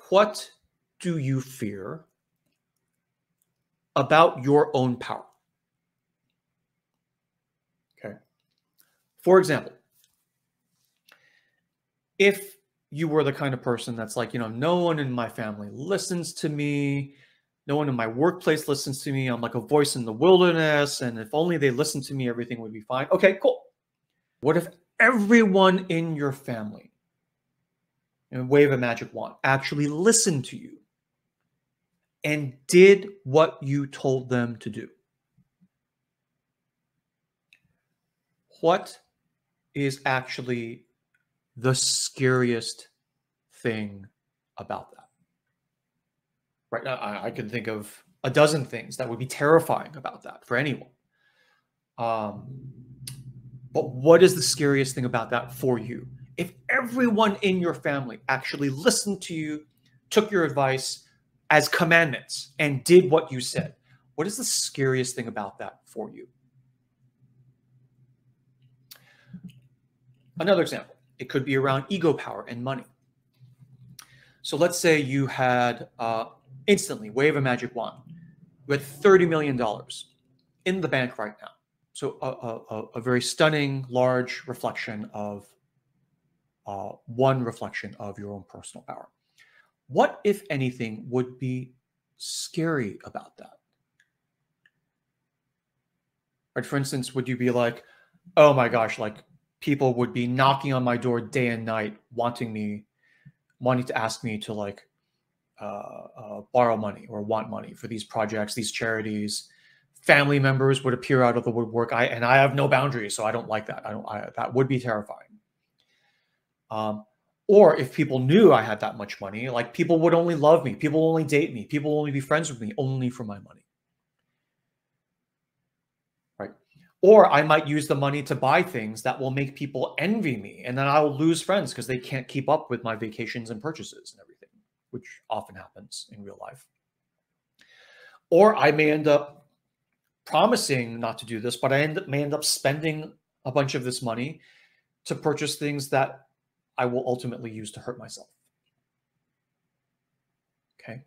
what do you fear about your own power? Okay. For example, if you were the kind of person that's like, no one in my family listens to me, no one in my workplace listens to me, I'm like a voice in the wilderness, and if only they listened to me, everything would be fine. Okay, cool. What if everyone in your family, and wave a magic wand, actually listened to you and did what you told them to do? What is actually the scariest thing about that? Right now, I can think of a dozen things that would be terrifying about that for anyone. But what is the scariest thing about that for you? If everyone in your family actually listened to you, took your advice as commandments, and did what you said, what is the scariest thing about that for you? Another example, it could be around ego power and money. So let's say you had instantly wave a magic wand. You had $30 million in the bank right now. So a very stunning, large reflection of one reflection of your own personal power. What, if anything, would be scary about that? Right? For instance, would you be like, oh my gosh, like people would be knocking on my door day and night, wanting to ask me to like borrow money or want money for these projects, these charities. Family members would appear out of the woodwork. I have no boundaries, so I don't like that. That would be terrifying. Or if people knew I had that much money, like people would only love me, people only date me, people only be friends with me only for my money. Right? Or I might use the money to buy things that will make people envy me, and then I will lose friends because they can't keep up with my vacations and purchases and everything, which often happens in real life. Or I may end up promising not to do this, but I may end up spending a bunch of this money to purchase things that I will ultimately use to hurt myself. Okay.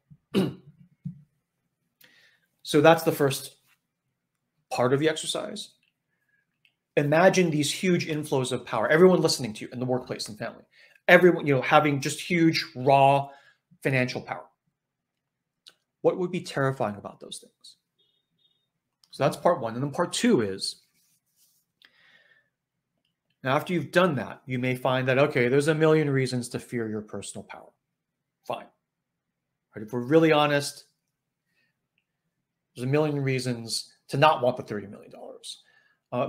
So that's the first part of the exercise. Imagine these huge inflows of power, everyone listening to you in the workplace and family, everyone, having just huge, raw financial power. What would be terrifying about those things? So that's part one. And then part two is, now after you've done that, you may find that, okay, there's a million reasons to fear your personal power. Fine. Right? If we're really honest, there's a million reasons to not want the $30 million.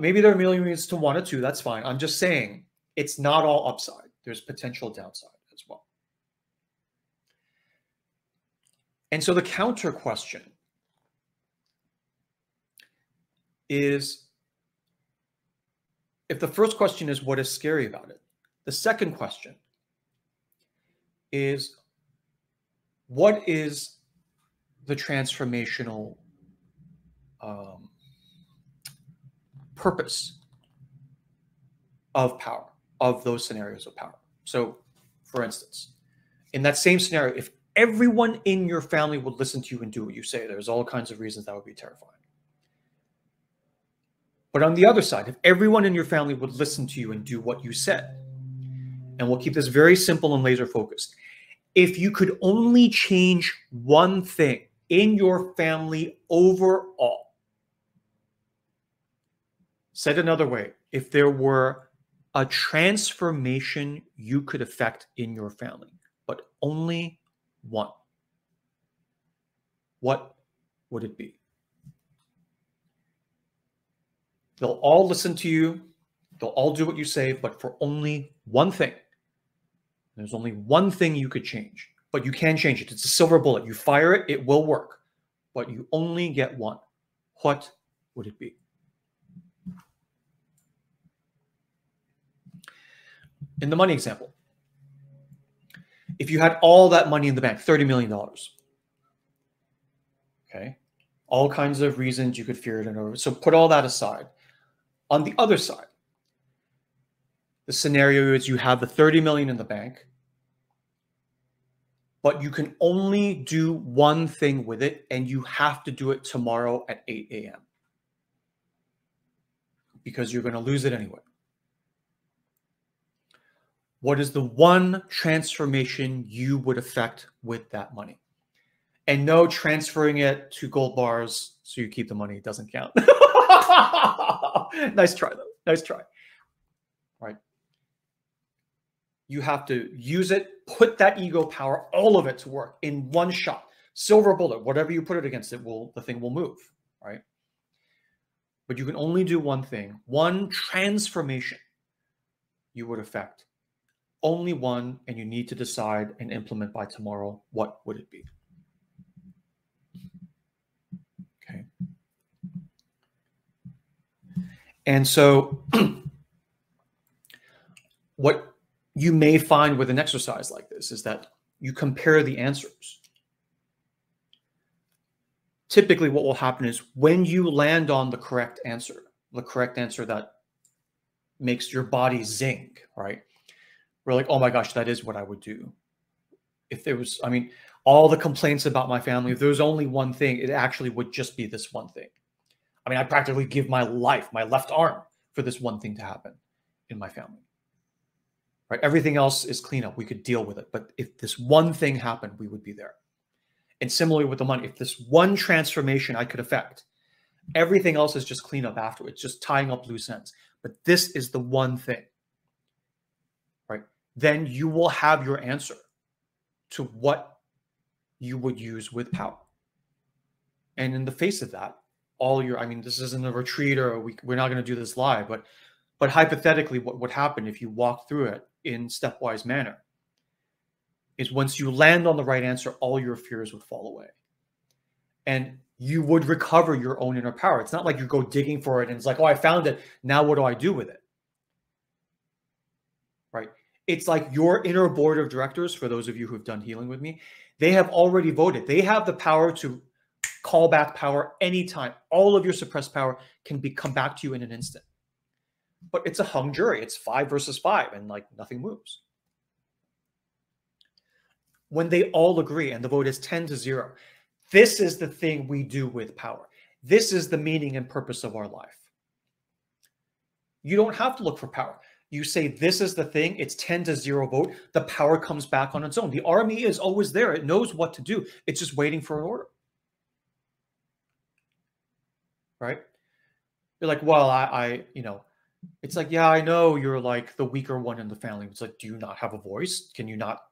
Maybe there are a million reasons to want it too. That's fine. I'm just saying it's not all upside. There's potential downside as well. And so the counter question is, if the first question is what is scary about it, the second question is, what is the transformational purpose of power, of those scenarios of power? So, for instance, in that same scenario, if everyone in your family would listen to you and do what you say, there's all kinds of reasons that would be terrifying. But on the other side, if everyone in your family would listen to you and do what you said, and we'll keep this very simple and laser focused, if you could only change one thing in your family overall, said another way, if there were a transformation you could affect in your family, but only one, what would it be? They'll all listen to you. They'll all do what you say, but for only one thing. There's only one thing you could change, but you can change it. It's a silver bullet. You fire it, it will work, but you only get one. What would it be? In the money example, if you had all that money in the bank, $30 million, okay, all kinds of reasons you could fear it and over. So put all that aside. On the other side, the scenario is you have the $30 million in the bank, but you can only do one thing with it, and you have to do it tomorrow at 8 a.m. because you're going to lose it anyway. What is the one transformation you would affect with that money? And no, transferring it to gold bars so you keep the money doesn't count. Nice try, though. Nice try. Right? You have to use it, put that ego power, all of it to work in one shot. Silver bullet, whatever you put it against, the thing will move, right? But you can only do one thing, one transformation you would affect. Only one, and you need to decide and implement by tomorrow. What would it be? Okay. And so what you may find with an exercise like this is that you compare the answers. Typically what will happen is when you land on the correct answer that makes your body zing, right? We're like, oh my gosh, that is what I would do. If there was, I mean, all the complaints about my family, if there was only one thing, it actually would just be this one thing. I mean, I practically give my life, my left arm, for this one thing to happen in my family. Right? Everything else is cleanup. We could deal with it. But if this one thing happened, we would be there. And similarly with the money, if this one transformation I could affect, everything else is just cleanup afterwards, just tying up loose ends. But this is the one thing, right? Then you will have your answer to what you would use with power. And in the face of that, I mean, this isn't a retreat, or we're not going to do this live, but hypothetically, what would happen if you walk through it in stepwise manner is once you land on the right answer, all your fears would fall away. And you would recover your own inner power. It's not like you go digging for it and it's like, oh, I found it. Now what do I do with it? Right? It's like your inner board of directors, for those of you who've done healing with me, they have already voted. They have the power to call back power anytime. All of your suppressed power can come back to you in an instant. But it's a hung jury. It's 5 versus 5, and like nothing moves. When they all agree and the vote is 10-0, this is the thing we do with power. This is the meaning and purpose of our life. You don't have to look for power. You say, this is the thing. It's 10-0 vote. The power comes back on its own. The army is always there. It knows what to do. It's just waiting for an order. Right? You're like, well, it's like, yeah, I know you're like the weaker one in the family. It's like, do you not have a voice? Can you not?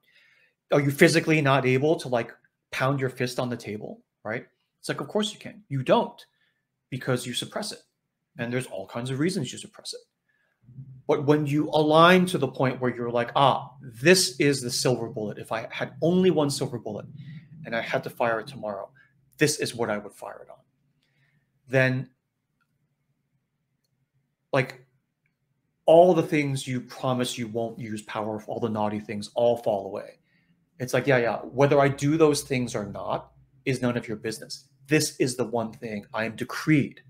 Are you physically not able to like pound your fist on the table? Right? It's like, of course you can. You don't, because you suppress it. And there's all kinds of reasons you suppress it. But when you align to the point where you're like, this is the silver bullet. If I had only one silver bullet and I had to fire it tomorrow, this is what I would fire it on. Then like all the things you promise you won't use power, all the naughty things all fall away. It's like, yeah, whether I do those things or not is none of your business. This is the one thing I am decreed,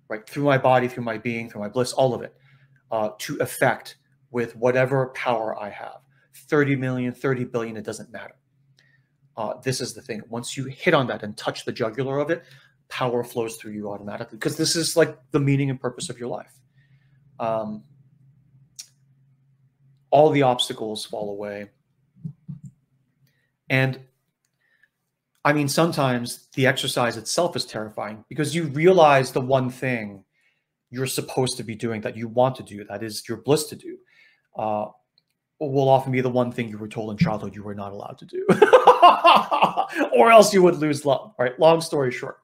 right, through my body, through my being, through my bliss, all of it, to effect with whatever power I have. 30 million, 30 billion, it doesn't matter. This is the thing. Once you hit on that and touch the jugular of it, power flows through you automatically, because this is like the meaning and purpose of your life. All the obstacles fall away. And I mean, sometimes the exercise itself is terrifying because you realize the one thing you're supposed to be doing, that you want to do, that is your bliss to do, will often be the one thing you were told in childhood you were not allowed to do, or else you would lose love, right? Long story short.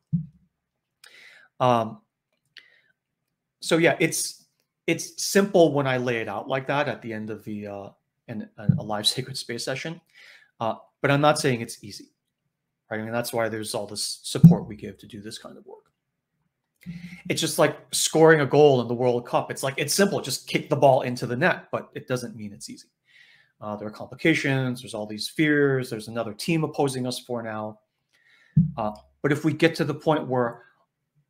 So yeah, it's simple when I lay it out like that at the end of the a live sacred space session, but I'm not saying it's easy, right? I mean, that's why there's all this support we give to do this kind of work. It's just like scoring a goal in the World Cup. It's like, it's simple, just kick the ball into the net, but it doesn't mean it's easy. There are complications, there's all these fears, there's another team opposing us for now. But if we get to the point where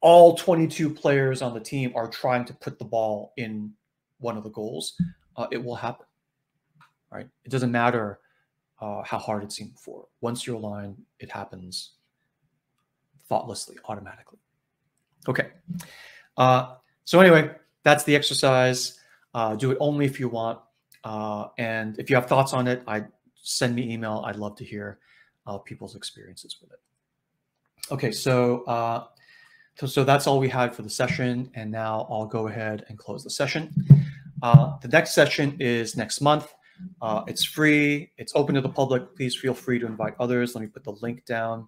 all 22 players on the team are trying to put the ball in one of the goals, it will happen, right? It doesn't matter how hard it seemed before. Once you're aligned, it happens thoughtlessly, automatically. Okay. So anyway, that's the exercise. Do it only if you want. And if you have thoughts on it, send me email. I'd love to hear people's experiences with it. Okay, so so that's all we had for the session. And now I'll go ahead and close the session. The next session is next month. It's free. It's open to the public. Please feel free to invite others. Let me put the link down.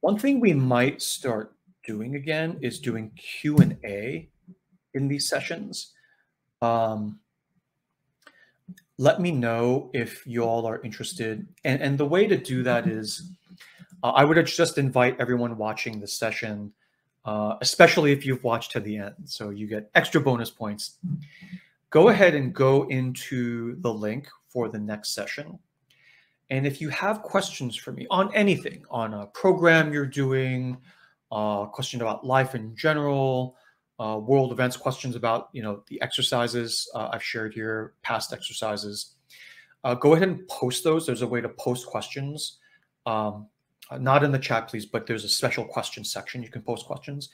One thing we might start doing again is doing Q&A in these sessions. Let me know if you all are interested. And the way to do that is I would just invite everyone watching the session, especially if you've watched to the end. So you get extra bonus points. Go ahead and go into the link for the next session. And if you have questions for me on anything, on a program you're doing, question about life in general, world events, questions about the exercises I've shared here, past exercises, go ahead and post those. There's a way to post questions, not in the chat, please, but there's a special question section. You can post questions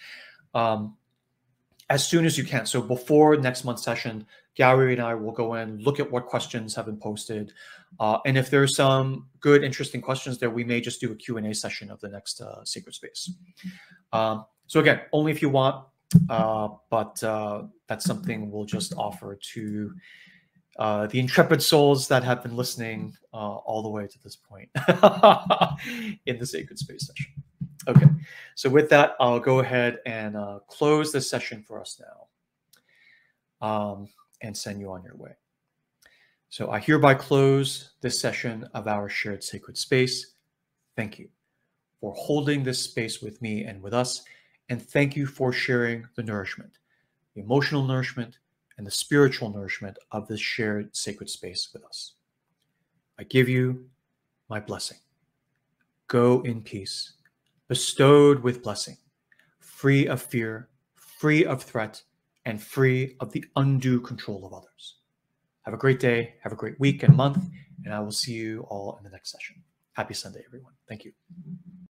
as soon as you can. So before next month's session, Gary and I will go in, look at what questions have been posted. And if there's some good, interesting questions there, we may just do a Q&A session of the next Sacred Space. So again, only if you want, but that's something we'll just offer to the intrepid souls that have been listening all the way to this point in the Sacred Space session. Okay, so with that, I'll go ahead and close this session for us now and send you on your way. So I hereby close this session of our shared sacred space. Thank you for holding this space with me and with us, and thank you for sharing the nourishment, the emotional nourishment, and the spiritual nourishment of this shared sacred space with us. I give you my blessing. Go in peace, bestowed with blessing, free of fear, free of threat, and free of the undue control of others. Have a great day, have a great week and month, and I will see you all in the next session. Happy Sunday, everyone. Thank you.